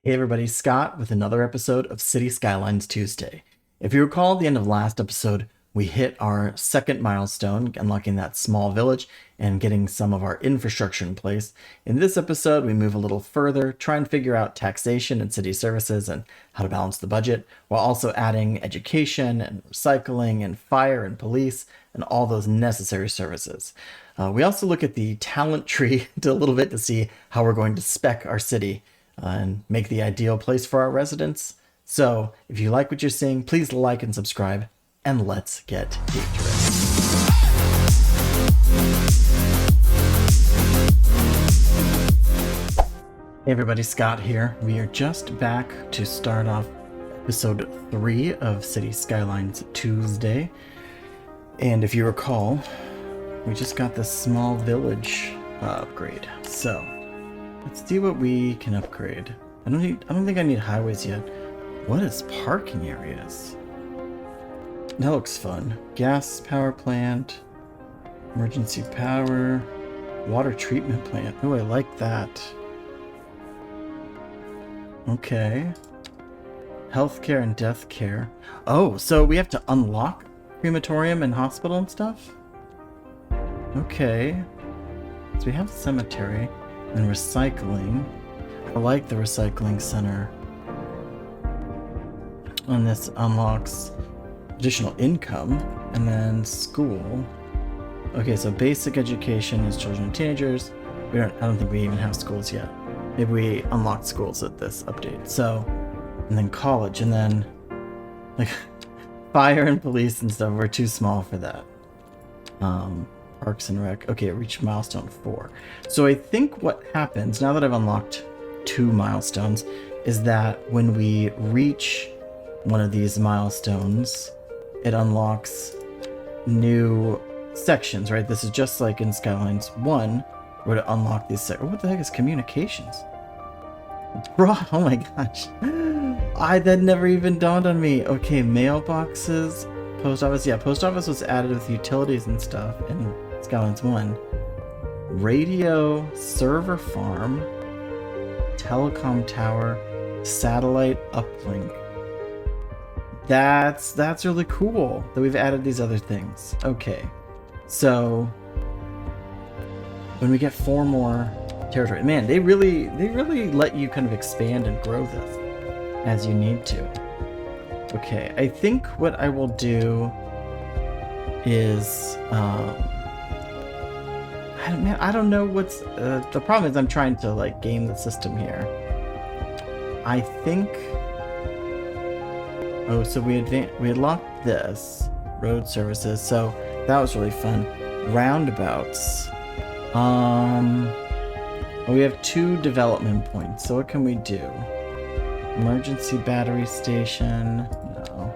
Hey everybody, Scott with another episode of City Skylines Tuesday. If you recall, at the end of last episode, we hit our second milestone, unlocking that small village and getting some of our infrastructure in place. In this episode, we move a little further, try and figure out taxation and city services and how to balance the budget, while also adding education and recycling and fire and police and all those necessary services. We also look at the talent tree a little bit to see how we're going to spec our city and make the ideal place for our residents. So if you like what you're seeing, please like and subscribe, and let's get dangerous. Hey everybody, Scott here. We are just back to start off episode 3 of City Skylines Tuesday. And if you recall, we just got this small village upgrade. So let's see what we can upgrade. I don't think I need highways yet. What is parking areas? That looks fun. Gas power plant, emergency power, water treatment plant. Oh, I like that. Okay. Healthcare and death care. Oh, so we have to unlock crematorium and hospital and stuff? Okay. So we have cemetery and recycling. I like the recycling center. And this unlocks additional income. And then school. Okay, so basic education is children and teenagers. I don't think we even have schools yet. Maybe we unlocked schools at this update. So, and then college, and then like fire and police and stuff. We're too small for that. Parks and Rec. Okay, reach milestone 4. So I think what happens now that I've unlocked 2 milestones is that when we reach one of these milestones, it unlocks new sections, right? This is just like in Skylines 1, where to unlock these what the heck is communications? Bro, oh my gosh. That never even dawned on me. Okay, mailboxes, post office. Yeah, post office was added with utilities and stuff in Skylines 1. Radio, server farm, telecom tower, satellite uplink. That's really cool that we've added these other things. Okay, so when we get 4 more territory, man, they really let you kind of expand and grow this as you need to. Okay, I think what I will do is I don't know what's the problem is. I'm trying to like game the system here. I think so we unlocked this road services, so that was really fun. Roundabouts. We have 2 development points, so what can we do? Emergency battery station. No.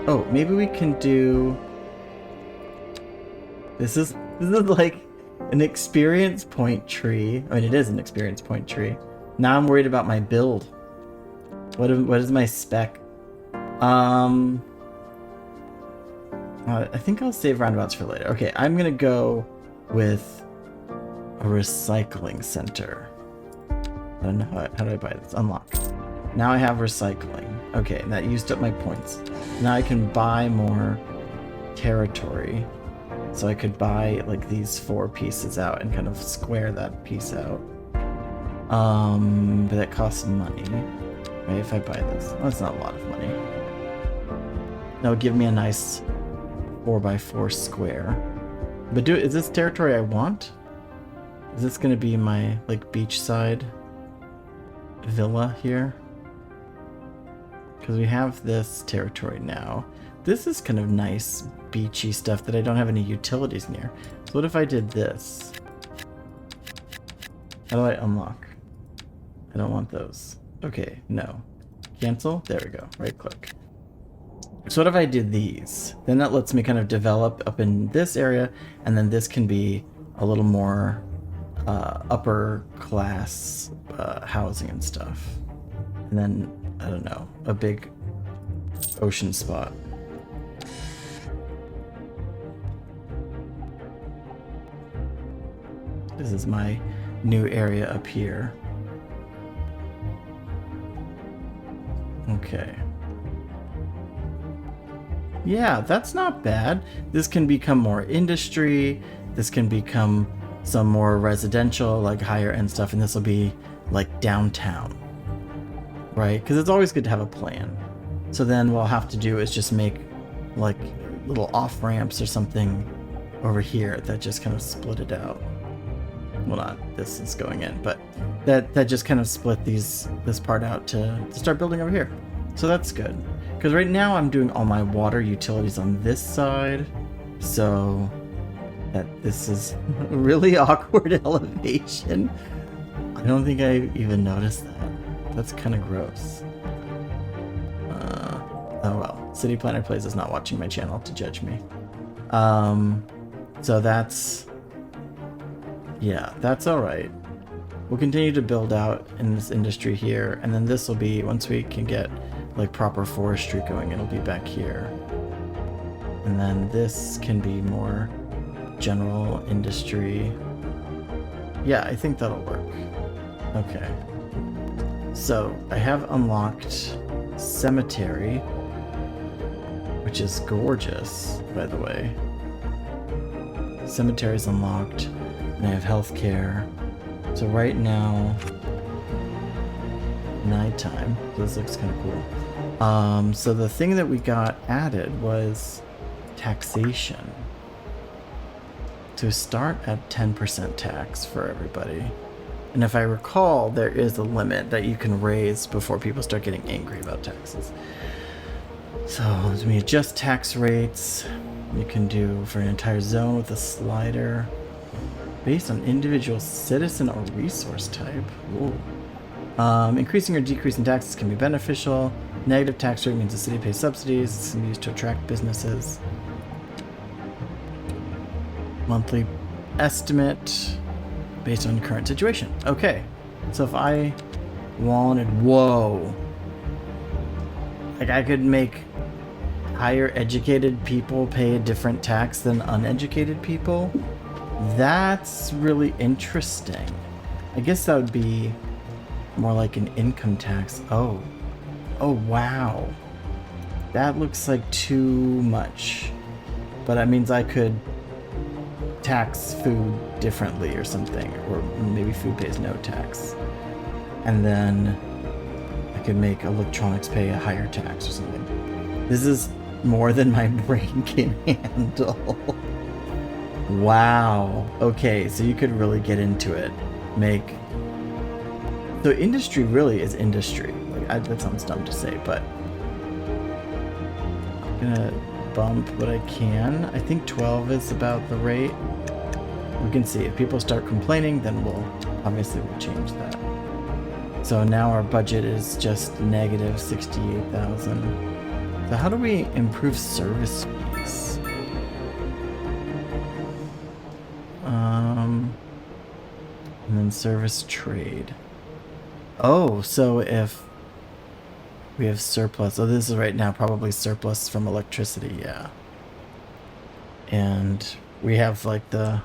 Oh, maybe we can do. This is like an experience point tree. I mean, it is an experience point tree. Now I'm worried about my build. What is my spec? I think I'll save roundabouts for later. Okay, I'm gonna go with a recycling center. I don't know how do I buy this? Unlock. Now I have recycling. Okay, and that used up my points. Now I can buy more territory. So I could buy like these 4 pieces out and kind of square that piece out. But that costs money. Right, if I buy this. Well, that's not a lot of money. That would give me a nice 4x4 square. But is this territory I want? Is this gonna be my like beachside villa here? Because we have this territory now. This is kind of nice beachy stuff that I don't have any utilities near. So what if I did this? How do I unlock? I don't want those. Okay, no. Cancel? There we go. Right click. So what if I did these? Then that lets me kind of develop up in this area, and then this can be a little more upper class housing and stuff. And then, I don't know, a big ocean spot. This is my new area up here. Okay. Yeah, that's not bad. This can become more industry. This can become some more residential, like higher end stuff, and this will be like downtown, right? Because it's always good to have a plan. So then what we'll have to do is just make like little off ramps or something over here that just kind of split it out. Well, not this is going in, but that just kind of split this part out to start building over here. So that's good. Because right now I'm doing all my water utilities on this side, so that this is a really awkward elevation. I don't think I even noticed that. That's kind of gross. Oh well. City Planner Plays is not watching my channel to judge me. So that's... yeah, that's alright. We'll continue to build out in this industry here, and then this will be, once we can get like proper forestry going, it'll be back here. And then this can be more general industry. Yeah, I think that'll work. Okay. So I have unlocked cemetery, which is gorgeous, by the way. Cemetery's unlocked, and I have healthcare. So right now, nighttime. So this looks kind of cool. So the thing that we got added was taxation. To start at 10% tax for everybody. And if I recall, there is a limit that you can raise before people start getting angry about taxes. So as we adjust tax rates, you can do for an entire zone with a slider based on individual citizen or resource type. Ooh. Increasing or decreasing taxes can be beneficial. Negative tax rate means the city pays subsidies. This can be used to attract businesses. Monthly estimate based on current situation. Okay, so if I wanted, whoa, like I could make higher educated people pay a different tax than uneducated people. That's really interesting. I guess that would be more like an income tax. Oh wow, that looks like too much, but that means I could tax food differently or something, or maybe food pays no tax, and then I could make electronics pay a higher tax or something. This is more than my brain can handle. Wow. Okay, so you could really get into it. So industry really is industry. Like that sounds dumb to say, but I'm gonna bump what I can. I think 12 is about the rate. We can see if people start complaining, then we'll change that. So now our budget is just negative 68,000. So how do we improve service fees? And then service trade. Oh, so if we have surplus, so this is right now probably surplus from electricity, yeah. And we have like the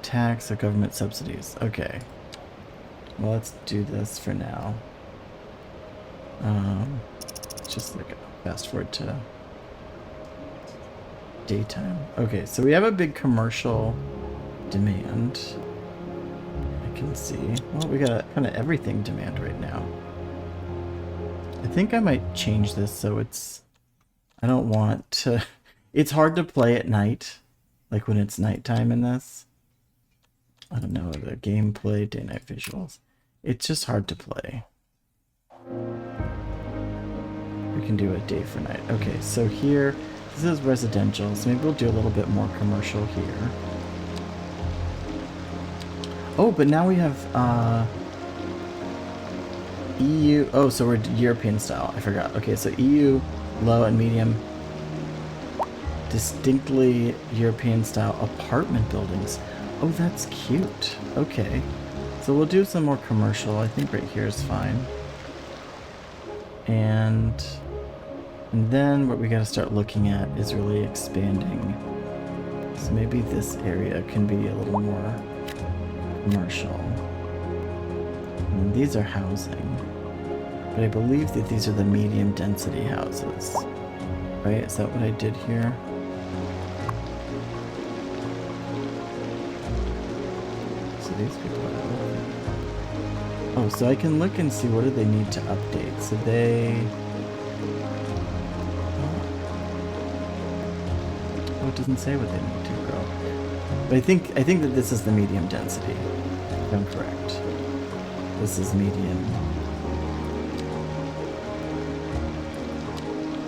tax or government subsidies. Okay. Well, let's do this for now. Just like fast forward to daytime. Okay, so we have a big commercial demand. I can see. Well, we got kind of everything demand right now. I think I might change this so it's... I don't want to... It's hard to play at night, like when it's nighttime in this. I don't know, the gameplay, day-night visuals. It's just hard to play. We can do a day for night. Okay, so here, this is residential, so maybe we'll do a little bit more commercial here. Oh, but now we have EU. Oh, so we're European style. I forgot. Okay, so EU, low and medium. Distinctly European style apartment buildings. Oh, that's cute. Okay. So we'll do some more commercial. I think right here is fine. And then what we got to start looking at is really expanding. So maybe this area can be a little more commercial. And these are housing. But I believe that these are the medium density houses. Right? Is that what I did here? So these people are... Oh, so I can look and see what do they need to update. So they... Oh, it doesn't say what they need to grow. But I think that this is the medium density. If I'm correct. This is medium.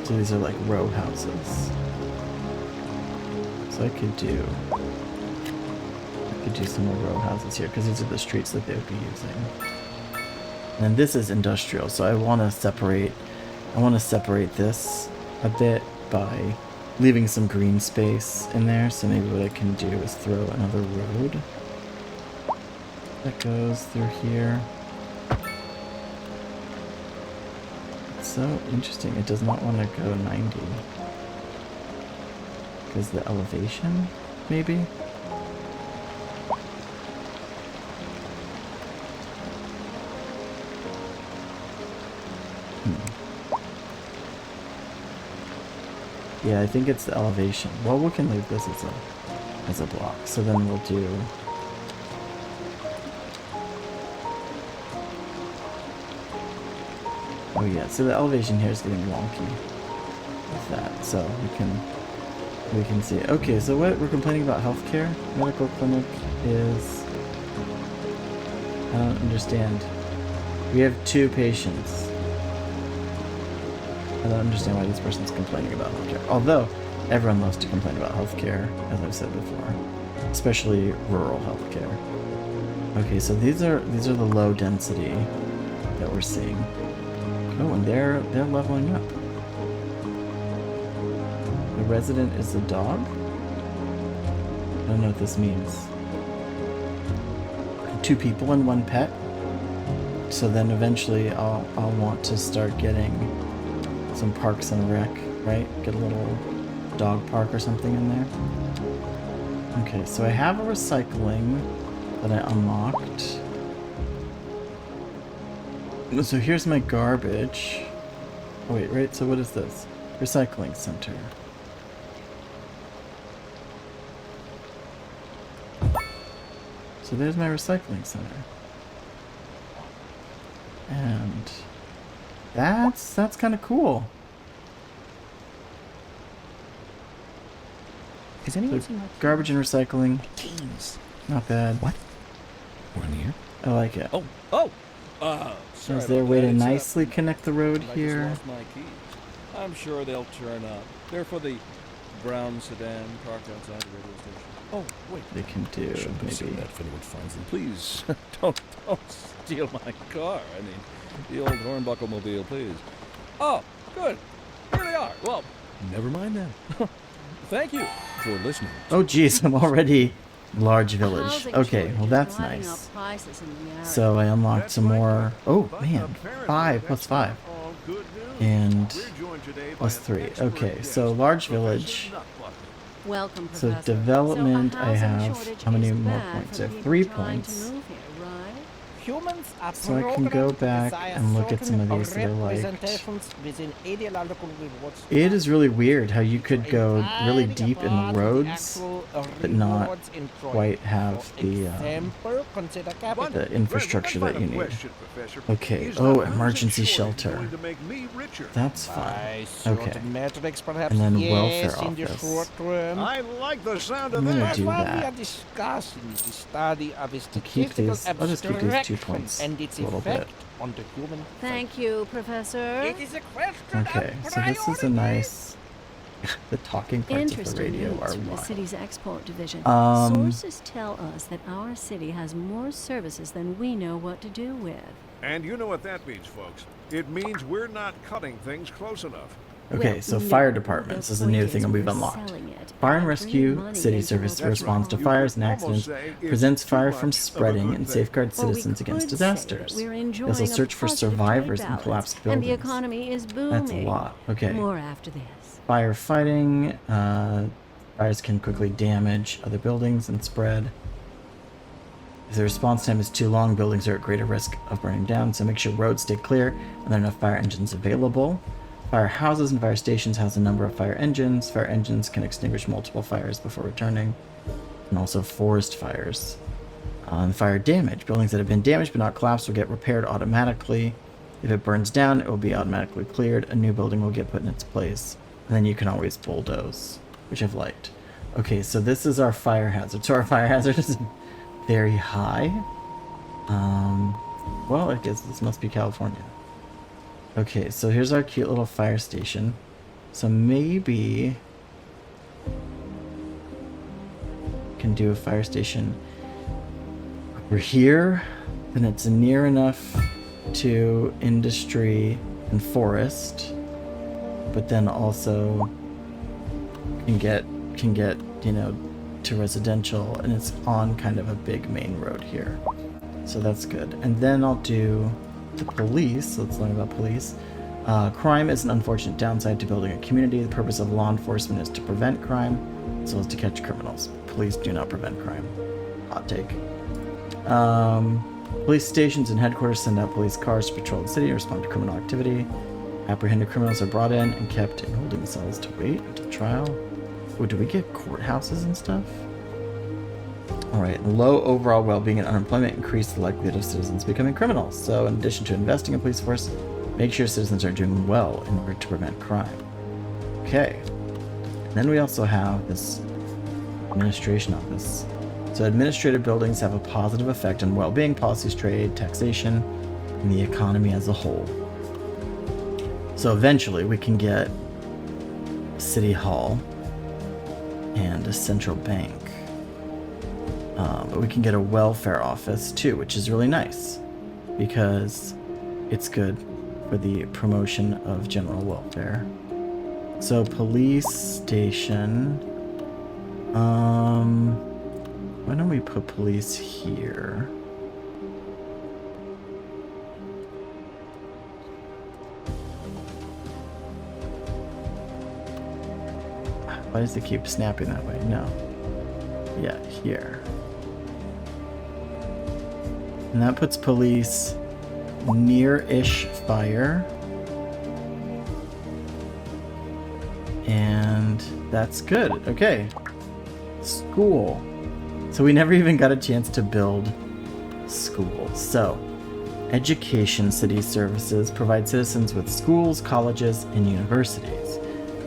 So these are like row houses. So I could do some more row houses here because these are the streets that they would be using. And this is industrial, so I want to separate this a bit by leaving some green space in there. So maybe what I can do is throw another road that goes through here. So interesting, it does not want to go 90. Because the elevation, maybe? Yeah, I think it's the elevation. Well, we can leave this as a block. So then we'll do... Oh yeah, so the elevation here is getting wonky with that, so we can see. Okay, so what we're complaining about healthcare? Medical clinic is... I don't understand. We have 2 patients. I don't understand why this person's complaining about healthcare. Although, everyone loves to complain about healthcare, as I've said before. Especially rural healthcare. Okay, so these are the low density that we're seeing. Oh, and they're leveling up. The resident is a dog? I don't know what this means. 2 people and 1 pet? So then eventually I'll want to start getting some parks and rec, right? Get a little dog park or something in there. Okay, so I have a recycling that I unlocked. So here's my garbage. Oh wait, right, so what is this? Recycling center. So there's my recycling center. And that's kind of cool. Is anyone So seen my garbage and recycling. keys? Not bad. What? We're in here? I like it. Sorry Is there a about way that. to It's, nicely connect the road I just here? lost my keys. I'm sure they'll turn up. They're for the brown sedan parked outside the radio station. Oh, wait. They can do Shouldn't consider maybe. that if anyone finds them. Please, don't steal my car. I mean, the old Hornbuckle mobile, please. Oh, good. Here they are. Well, Never mind then. thank you for listening. Oh geez, I'm already large village. Housing Okay, well shortage that's is driving nice. up prices in the area. So I unlocked some more. Oh man, 5 plus 5 and plus 3. Okay, so large village. Welcome, So Professor. development, So a I housing have shortage how many is more bad points? for I have people 3 trying to points. move here, right? Humans are So I can go back and look at some of these that I liked. representations within ideological rewards. It is really weird how you could go really deep in the roads, but not quite have the infrastructure that you need. Okay, oh, emergency shelter. That's fine. Okay. And then welfare office. I like the sound I'm of gonna that. do We are that. discussing the study of a I'll keep these. I'll just keep these 2 abstraction points and its a little bit. effect on the human. Thank you, Professor. It is a question Okay, of so this is a nice. The talking parts of the Interesting radio news are from the wild. city's export division. Um, Sources tell us that our city has more services than we know what to do with. And you know what that means, folks. It means we're not cutting things close enough. Okay, Well, so no, fire departments the is a new point thing is we've we're unlocked. selling it Fire and and rescue, bringing money city into service our responds to You fires could and almost accidents, say it's prevents too fire much from of a spreading, good and thing. safeguards Or we citizens against could say that disasters. we're They enjoying also a search for positive survivors trade in collapsed balance, and the buildings. economy is booming. That's a lot. Okay. More after this. Firefighting, fires can quickly damage other buildings and spread. If the response time is too long, buildings are at greater risk of burning down, so make sure roads stay clear and there are enough fire engines available. Fire houses and fire stations house a number of fire engines. Fire engines can extinguish multiple fires before returning, and also forest fires. Fire damage. Buildings that have been damaged but not collapsed will get repaired automatically. If it burns down, it will be automatically cleared. A new building will get put in its place. And then you can always bulldoze, which I've liked. Okay, so this is our fire hazard. So our fire hazard is very high. Well, I guess this must be California. Okay, so here's our cute little fire station. So maybe can do a fire station over here. Then it's near enough to industry and forest, but then also can get you know, to residential, and it's on kind of a big main road here, so that's good. And then I'll do the police. Let's learn about police. Crime is an unfortunate downside to building a community. The purpose of law enforcement is to prevent crime as well as to catch criminals. Police do not prevent crime. Hot take. Police stations and headquarters send out police cars to patrol the city and respond to criminal activity. Apprehended criminals are brought in and kept in holding cells to wait until trial. Oh, do we get courthouses and stuff? Alright, low overall well-being and unemployment increase the likelihood of citizens becoming criminals. So in addition to investing in police force, make sure citizens are doing well in order to prevent crime. Okay. And then we also have this administration office. So administrative buildings have a positive effect on well-being, policies, trade, taxation, and the economy as a whole. So eventually we can get City Hall and a central bank. But we can get a welfare office too, which is really nice because it's good for the promotion of general welfare. So police station. Why don't we put police here? Why does it keep snapping that way? No. Yeah, here. And that puts police near-ish fire. And that's good. Okay. School. So we never even got a chance to build school. So, education city services provide citizens with schools, colleges, and universities.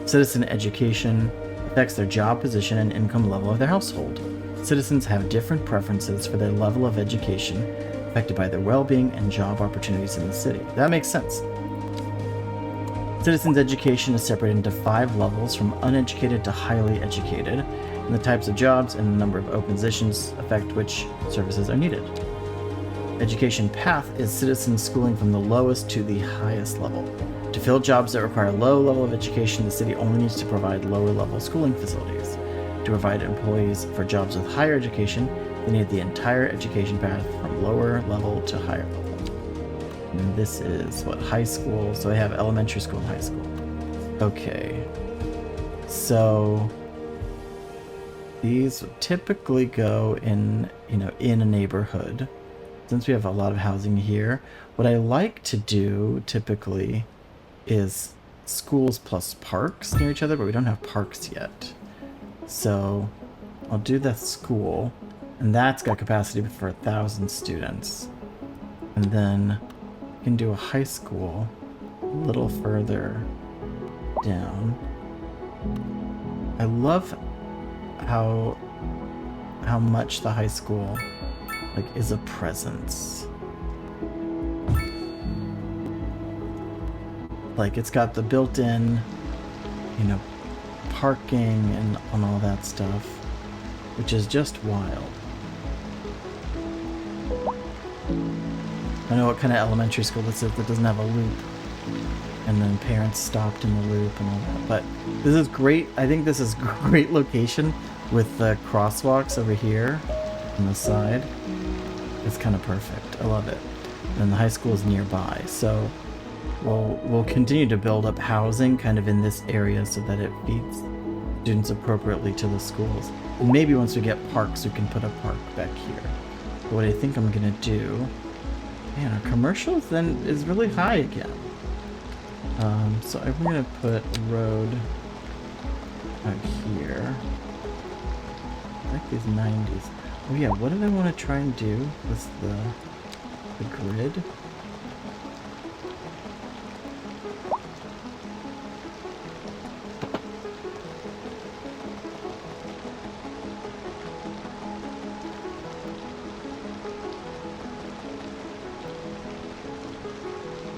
Citizen education affects their job position and income level of their household. Citizens have different preferences for their level of education, affected by their well-being and job opportunities in the city. That makes sense. Citizens' education is separated into 5 levels, from uneducated to highly educated, and the types of jobs and the number of open positions affect which services are needed. Education path is citizen schooling from the lowest to the highest level. To fill jobs that require a low level of education, the city only needs to provide lower level schooling facilities. To provide employees for jobs with higher education, they need the entire education path from lower level to higher level. And this is what, high school? So I have elementary school and high school. Okay. So these would typically go in, in a neighborhood. Since we have a lot of housing here, what I like to do typically is schools plus parks near each other, but we don't have parks yet. So I'll do the school, and that's got capacity for 1,000 students. And then we can do a high school a little further down. I love how much the high school is a presence. It's got the built-in, parking and all that stuff, which is just wild. I know what kind of elementary school this is that doesn't have a loop, and then parents stopped in the loop and all that. But this is great. I think this is great location with the crosswalks over here on the side. It's kind of perfect. I love it. And the high school is nearby, so we'll continue to build up housing kind of in this area so that it feeds students appropriately to the schools. And maybe once we get parks, we can put a park back here. what I think I'm gonna do. Man, our commercials then is really high again. So I'm gonna put road out here. I like these 90s. Oh yeah, what did I want to try and do with the grid?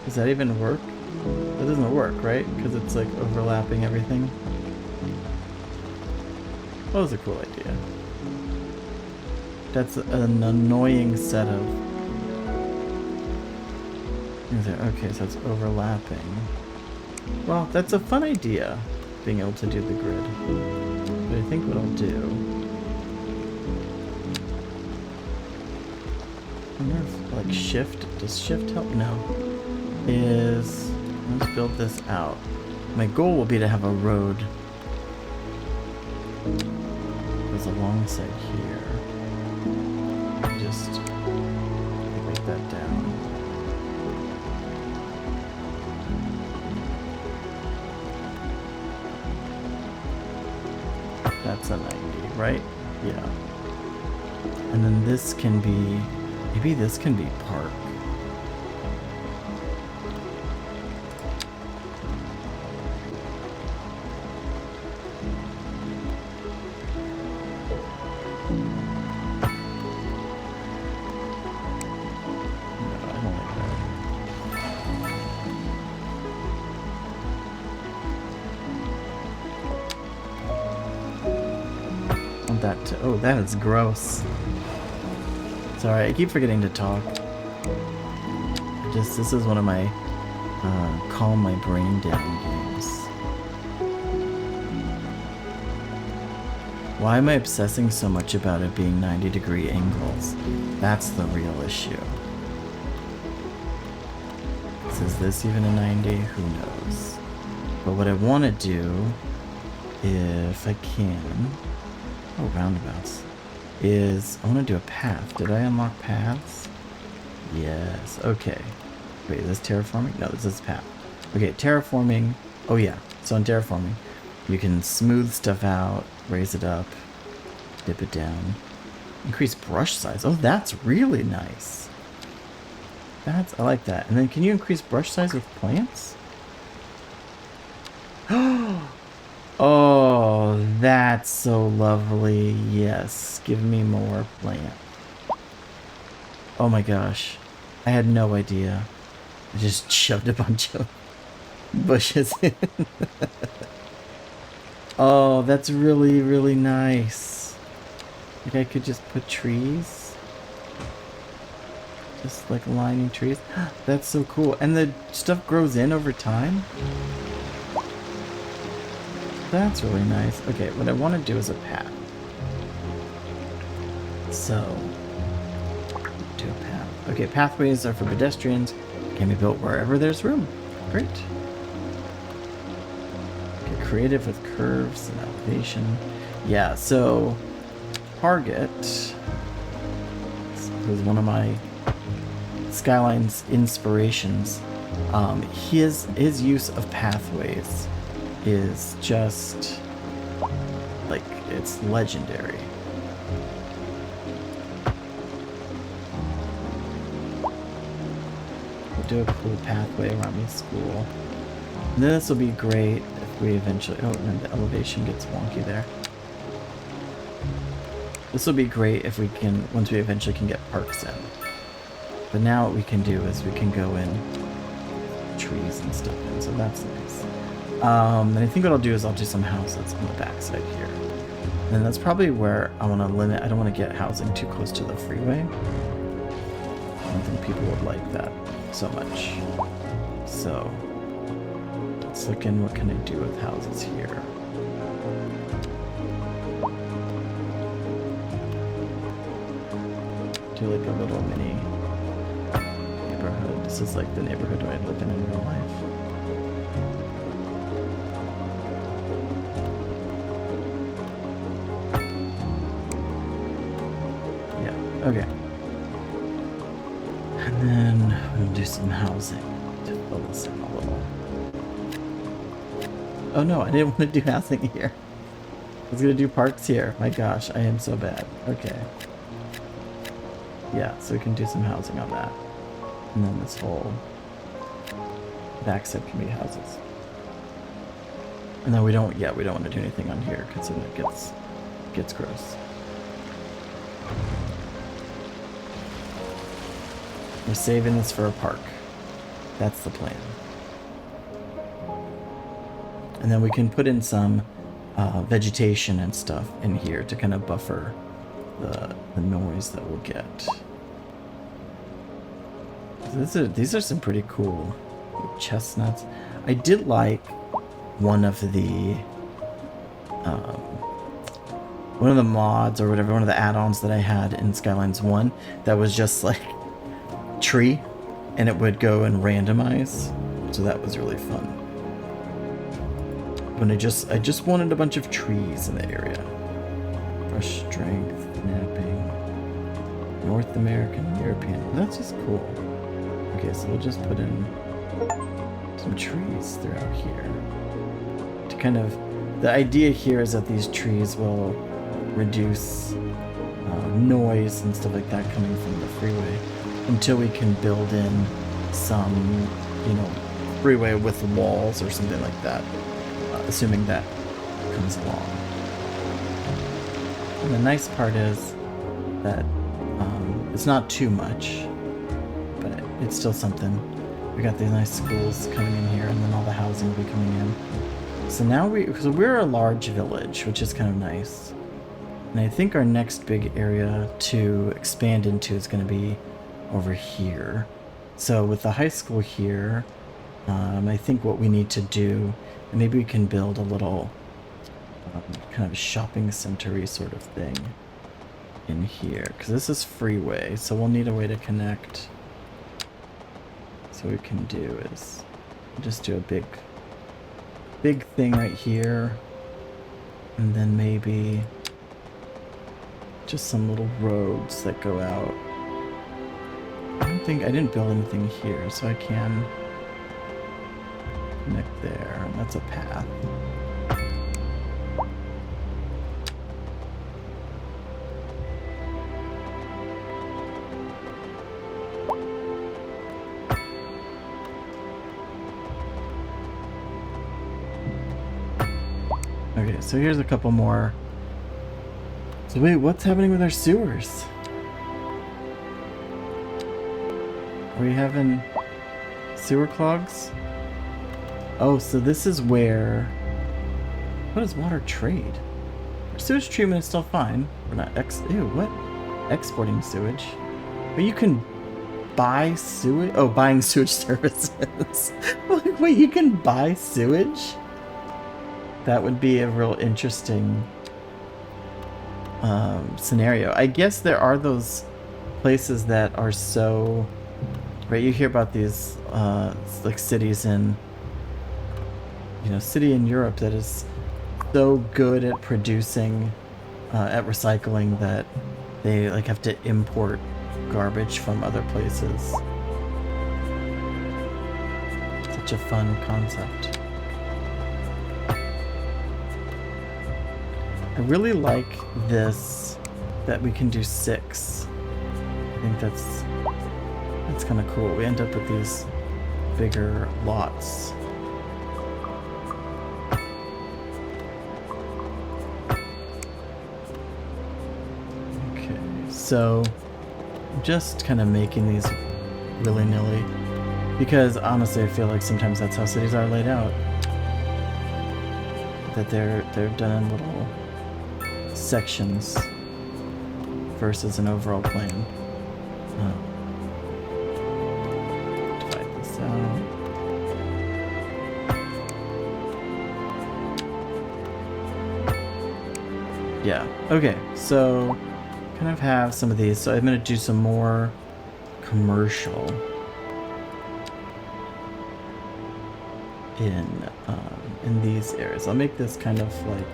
Does that even work? That doesn't work, right? Because it's like overlapping everything. That was a cool idea. That's an annoying set of... Okay, so it's overlapping. Well, that's a fun idea, being able to do the grid. But I think what I'll do... like shift, does shift help? No. Let's build this out. My goal will be to have a road goes alongside here. Just break that down. That's a 90, right? Yeah. And then this can be, maybe this can be park. Oh, that is gross. Sorry, I keep forgetting to talk. This is one of my calm my brain down games. Why am I obsessing so much about it being 90-degree angles? That's the real issue. Is this even a 90? Who knows? But what I want to do, if I can... Oh, roundabouts. I want to do a path. Did I unlock paths? Yes. Okay. Wait, is this terraforming? No, this is path. Okay, terraforming. Oh yeah. So in terraforming, you can smooth stuff out, raise it up, dip it down, increase brush size. Oh, that's really nice. I like that. And then can you increase brush size with plants? Oh, that's so lovely. Yes, give me more plant. Oh my gosh. I had no idea. I just shoved a bunch of bushes in. Oh, that's really, really nice. Like I could just put trees. Just like lining trees. That's so cool. And the stuff grows in over time? That's really nice. Okay, what I want to do is a path. So, do a path. Okay, pathways are for pedestrians. Can be built wherever there's room. Great. Get creative with curves and elevation. Yeah, so Target, who's one of my Skylines inspirations, his use of pathways is just like, it's legendary. We'll do a cool pathway around the school. And then this will be great if we eventually, oh, and then the elevation gets wonky there. This will be great if we can, once we eventually can get parks in. But now what we can do is we can go in trees and stuff in, so that's nice. And I think what I'll do is I'll do some houses on the backside here. And that's probably where I want to limit. I don't want to get housing too close to the freeway. I don't think people would like that so much. So let's look in what can I do with houses here. Do like a little mini neighborhood. This is like the neighborhood I live in real life. Okay. we'll do some housing to fill this in a little. Oh no, I didn't want to do housing here. I was gonna do parks here. My gosh, I am so bad. Okay. Yeah, so we can do some housing on that. And then this whole backside can be houses. And then we don't want to do anything on here because then it gets gross. We're saving this for a park. That's the plan. And then we can put in some vegetation and stuff in here to kind of buffer the noise that we'll get. These are some pretty cool chestnuts. I did like one of the mods or whatever, one of the add-ons that I had in Skylines 1 that was just like tree and it would go and randomize. So that was really fun. When I just wanted a bunch of trees in the area. Brush strength, napping, North American, European. That's just cool. Okay, so we'll just put in some trees throughout here. To kind of, the idea here is that these trees will reduce noise and stuff like that coming from the freeway until we can build in some, freeway with walls or something like that, assuming that comes along. And the nice part is that it's not too much, but it's still something. We got these nice schools coming in here, and then all the housing will be coming in. So now we're a large village, which is kind of nice. And I think our next big area to expand into is going to be over here. So with the high school here, I think what we need to do, and maybe we can build a little kind of shopping center-y sort of thing in here, because this is freeway, so we'll need a way to connect. So what we can do is just do a big thing right here, and then maybe just some little roads that go out. I didn't build anything here, so I can connect there, and that's a path. Okay, so here's a couple more. So wait, what's happening with our sewers? Are we having sewer clogs? Oh, so this is where... What is water trade? Our sewage treatment is still fine. We're not exporting sewage. But you can buy sewage? Oh, buying sewage services. Wait, you can buy sewage? That would be a real interesting scenario. I guess there are those places that are so... Right, you hear about these like cities in, city in Europe that is so good at producing, at recycling that they like have to import garbage from other places. Such a fun concept. I really like this, that we can do 6. I think that's kind of cool. We end up with these bigger lots. Okay, so I'm just kind of making these willy-nilly because honestly I feel like sometimes that's how cities are laid out. That they're done in little sections versus an overall plan. Divide this out. Yeah, okay, so kind of have some of these. So I'm going to do some more commercial in these areas. I'll make this kind of like,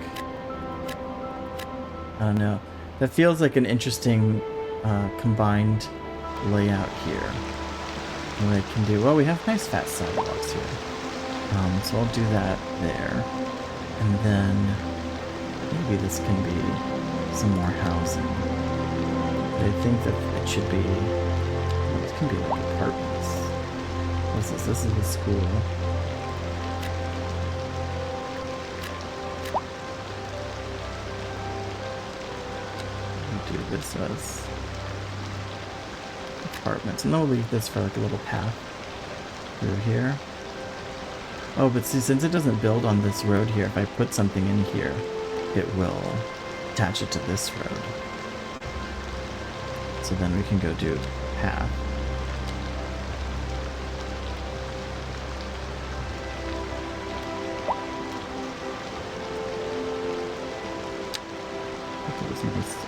I don't know. That feels like an interesting combined layout here. what I can do. Well, we have nice fat sidewalks here. So I'll do that there. And then maybe this can be some more housing. But I think that it should be, well, this can be like apartments. What's this? This is the school. Do this as apartments, and then we'll leave this for like a little path through here. Oh, but see, since it doesn't build on this road here, if I put something in here, it will attach it to this road. So then we can go do path.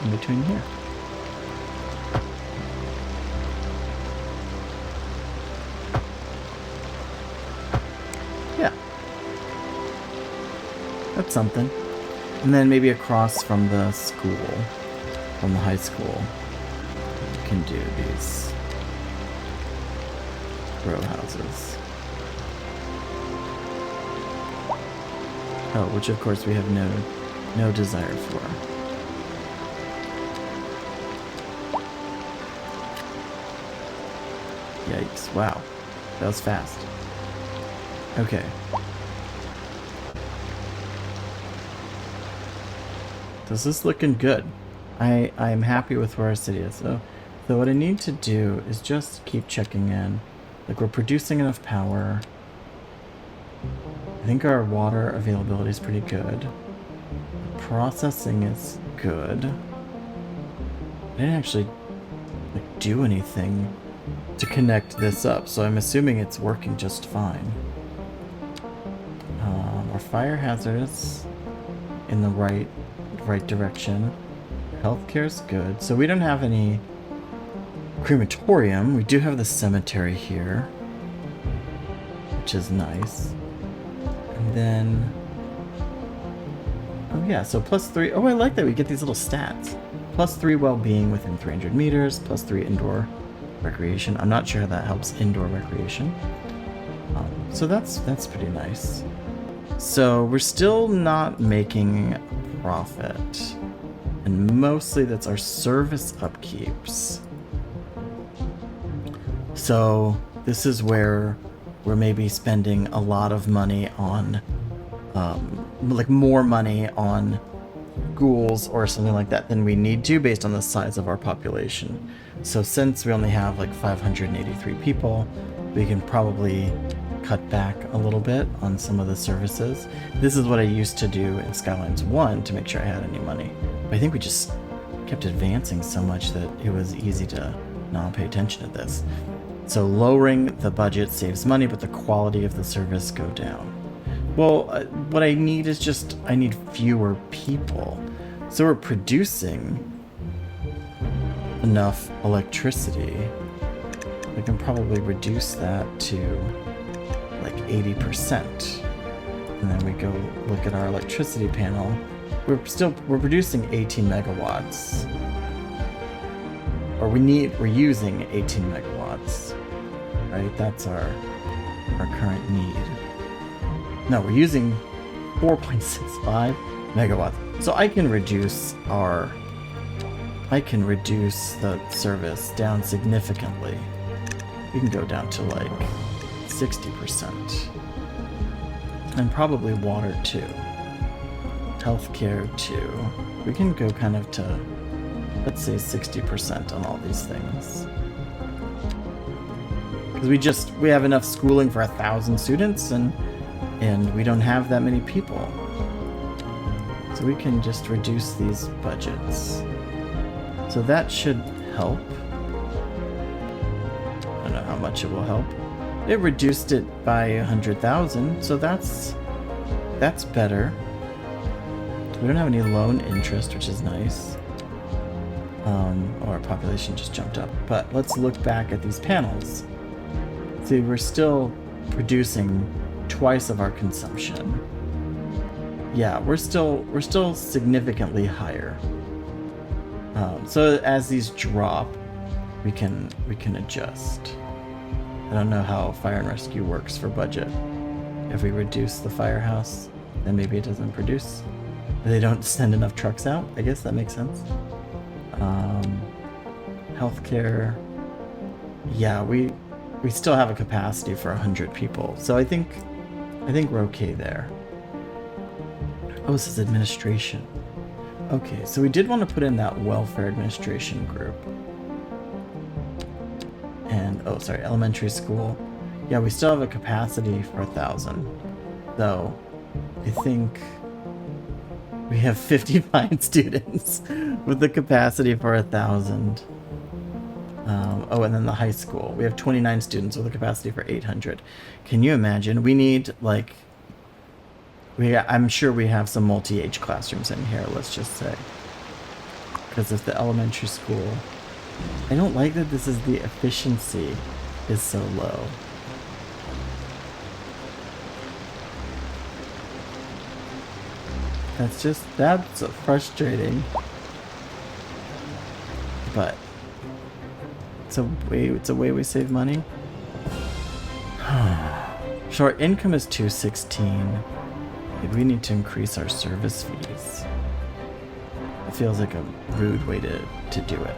In between here. Yeah. That's something. And then maybe across from the school, from the high school, you can do these row houses. Oh, which of course we have no desire for. Yikes, wow. That was fast. Okay. This is looking good. I'm happy with where our city is. So what I need to do is just keep checking in. Like, we're producing enough power. I think our water availability is pretty good. Processing is good. I didn't actually like do anything to connect this up, so I'm assuming it's working just fine. Our fire hazards in the right direction. Healthcare is good. So we don't have any crematorium. We do have the cemetery here, which is nice. And then, oh yeah, so +3. Oh, I like that we get these little stats. +3 well-being within 300 meters, +3 indoor recreation. I'm not sure how that helps indoor recreation. So that's pretty nice. So we're still not making profit. And mostly that's our service upkeeps. So this is where we're maybe spending a lot of money on, like more money on schools or something like that than we need to based on the size of our population. So since we only have like 583 people, we can probably cut back a little bit on some of the services. This is what I used to do in Skylines 1 to make sure I had any money. But I think we just kept advancing so much that it was easy to not pay attention to this. So lowering the budget saves money, but the quality of the service go down. Well, what I need is just, I need fewer people. So we're producing enough electricity. We can probably reduce that to like 80%. And then we go look at our electricity panel. We're producing 18 megawatts. Or we're using 18 megawatts. Right? That's our current need. No, we're using 4.65 megawatts. So I can reduce the service down significantly. We can go down to like 60%. And probably water too. Healthcare too. We can go kind of to, let's say 60% on all these things. Because we have enough schooling for 1,000 students and we don't have that many people. So we can just reduce these budgets. So that should help. I don't know how much it will help. It reduced it by 100,000, so that's better. We don't have any loan interest, which is nice. Our population just jumped up. But let's look back at these panels. See, we're still producing twice of our consumption. Yeah, we're still significantly higher. So as these drop, we can adjust. I don't know how fire and rescue works for budget. If we reduce the firehouse, then maybe it doesn't produce. They don't send enough trucks out. I guess that makes sense. Healthcare. Yeah, we still have a capacity for 100 people, so I think we're okay there. Oh, this is administration. Okay, so we did want to put in that welfare administration group. And, oh, sorry, elementary school. Yeah, we still have a capacity for 1,000. So, I think we have 55 students with the capacity for 1,000. Oh, and then the high school. We have 29 students with a capacity for 800. Can you imagine? We need, like... I'm sure we have some multi-age classrooms in here, let's just say. Because of the elementary school... I don't like that this is the efficiency is so low. That's frustrating. But it's a way we save money. So our income is 216. Maybe we need to increase our service fees. It feels like a rude way to do it.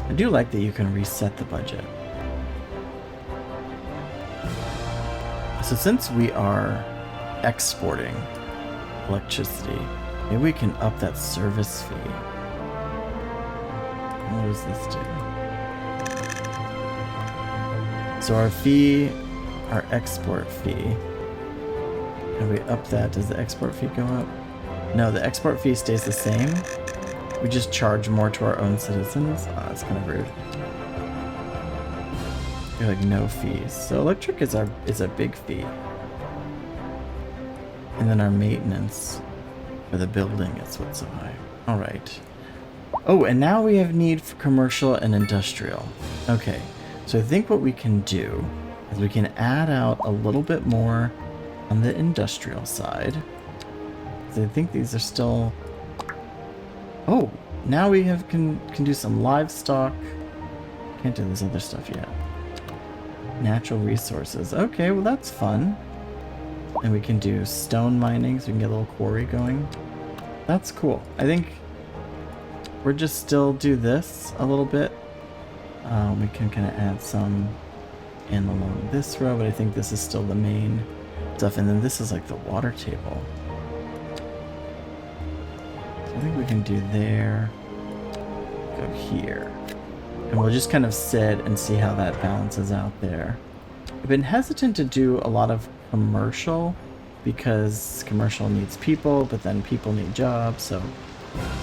I do like that you can reset the budget. So since we are exporting electricity, maybe we can up that service fee. What does this do? So our fee, our export fee, if we up that, does the export fee go up? No, the export fee stays the same. We just charge more to our own citizens. Oh, that's kind of rude. They're like no fees. So electric is a big fee. And then our maintenance for the building is what's so high. All right. Oh, and now we have need for commercial and industrial. Okay, so I think what we can do is we can add out a little bit more on the industrial side. So I think these are still... Oh, now we can do some livestock. Can't do this other stuff yet. Natural resources. Okay, well that's fun. And we can do stone mining, so we can get a little quarry going. That's cool. I think we're just still do this a little bit. We can kind of add some in along this row, but I think this is still the main stuff. And then this is like the water table. I think we can do there, go here, and we'll just kind of sit and see how that balances out there. I've been hesitant to do a lot of commercial because commercial needs people, but then people need jobs, so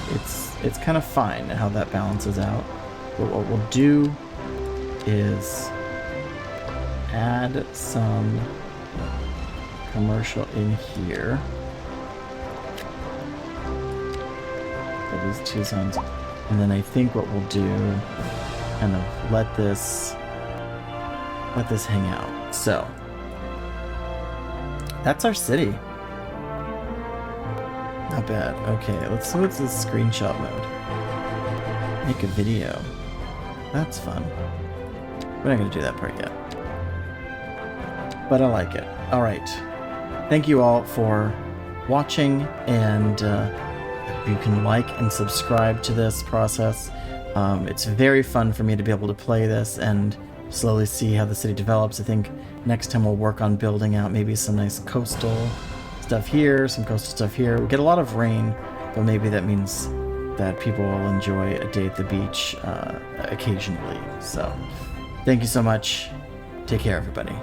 it's kind of fine how that balances out. But what we'll do is add some commercial in here. These two zones, and then I think what we'll do, kind of let this hang out. So that's our city. Not bad. Okay, let's see what's this screenshot mode. Make a video. That's fun. We're not gonna do that part yet, but I like it. All right. Thank you all for watching, and you can like and subscribe to this process. It's very fun for me to be able to play this and slowly see how the city develops. I think next time we'll work on building out maybe some nice coastal stuff here, some coastal stuff here. We get a lot of rain, but maybe that means that people will enjoy a day at the beach occasionally. So thank you so much. Take care, everybody.